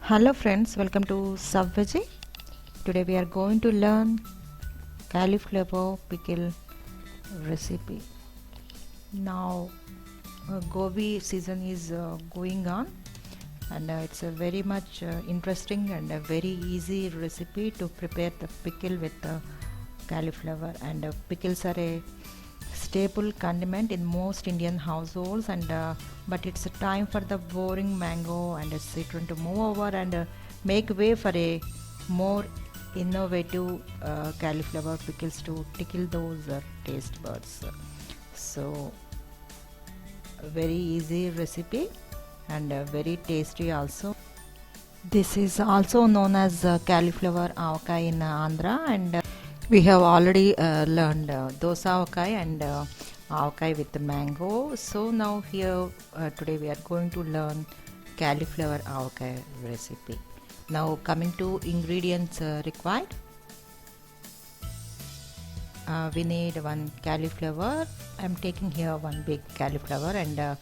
Hello friends, welcome to Subveggie. Today we are going to learn cauliflower pickle recipe. Now gobi season is going on, and it's a very much interesting and a very easy recipe to prepare the pickle with cauliflower. And pickles are a staple condiment in most Indian households, and but it's a time for the boring mango and a citron to move over and make way for a more innovative cauliflower pickles to tickle those taste buds. So a very easy recipe and very tasty also. This is also known as cauliflower avakai in Andhra, and we have already learned dosa avakai and avakai with the mango. So now here today we are going to learn cauliflower avakai recipe. Now coming to ingredients required. We need one cauliflower. I'm taking here one big cauliflower, and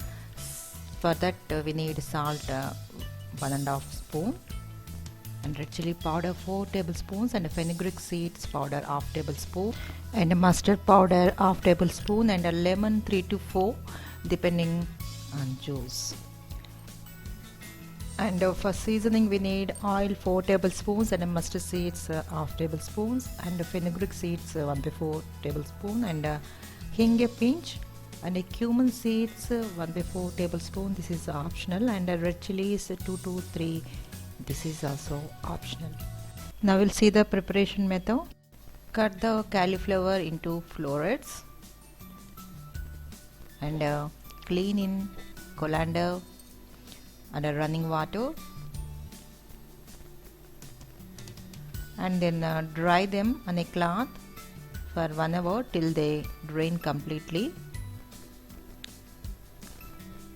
for that we need salt 1.5 spoon, and red chili powder 4 tablespoons, and fenugreek seeds powder half tablespoon, and mustard powder half tablespoon, and a lemon 3 to 4 depending on juice. And for seasoning we need oil 4 tablespoons, and mustard seeds half tablespoons, and fenugreek seeds 1 by 4 tablespoon, and hing a pinch, and cumin seeds 1 by 4 tablespoon. This is optional, and red chilies 2 to 3. This is also optional. Now we'll see the preparation method. Cut the cauliflower into florets and clean in colander under running water, and then dry them on a cloth for 1 hour till they drain completely.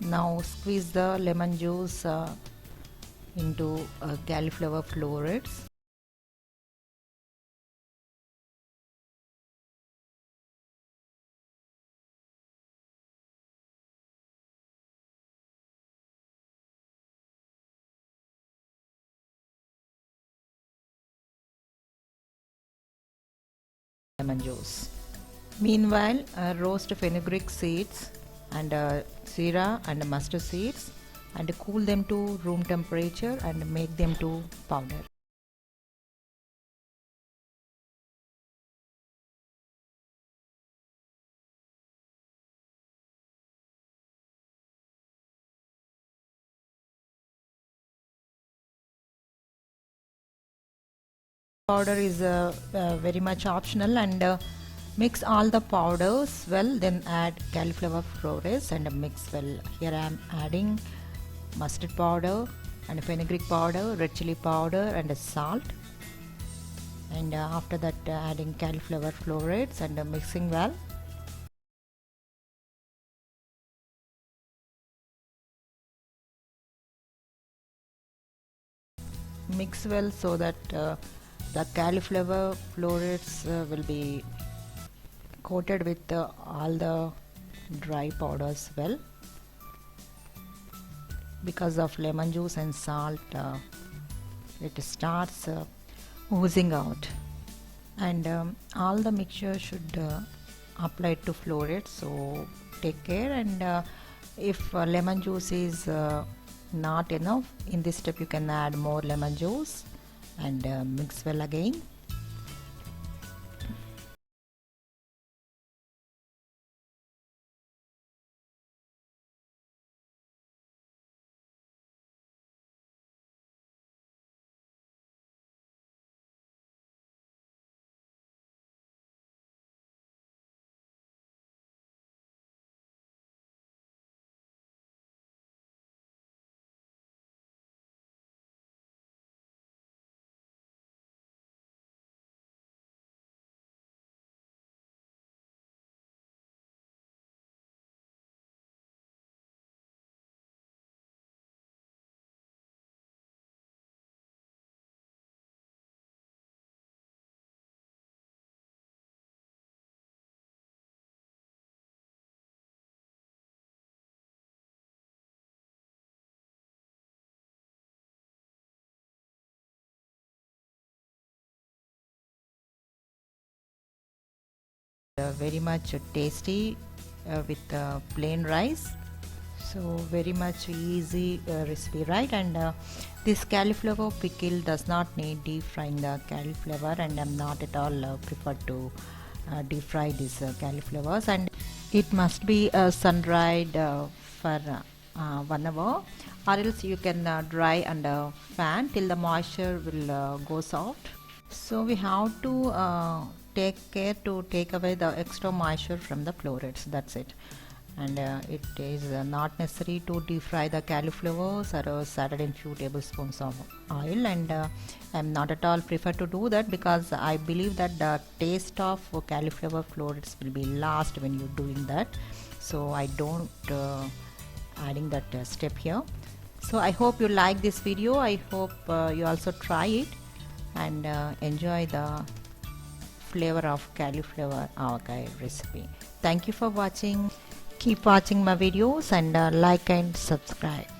Now squeeze the lemon juice into cauliflower florets. Lemon juice. Meanwhile, roast fenugreek seeds and zira and mustard seeds, and cool them to room temperature and make them to powder. Powder is very much optional, and mix all the powders well, then add cauliflower florets and mix well. Here I am adding mustard powder and fenugreek powder, red chili powder, and salt, and after that adding cauliflower florets and mixing well. Mix well so that the cauliflower florets will be coated with all the dry powders well. Because of lemon juice and salt, it starts oozing out, and all the mixture should apply to florets, so take care. And if lemon juice is not enough, in this step you can add more lemon juice and mix well again. very much tasty with plain rice. So very much easy recipe, right? And this cauliflower pickle does not need deep frying the cauliflower, and I'm not at all prefer to deep fry these cauliflowers, and it must be sun dried for 1 hour, or else you can dry under fan till the moisture will go soft. So we have to take care to take away the extra moisture from the florets, that's it. And it is not necessary to deep fry the cauliflowers or added in few tablespoons of oil, and I'm not at all prefer to do that, because I believe that the taste of cauliflower florets will be lost when you're doing that. So I don't adding that step here. So I hope you like this video. I hope you also try it and enjoy the flavor of cauliflower avakai recipe. Thank you for watching. Keep watching my videos and like and subscribe.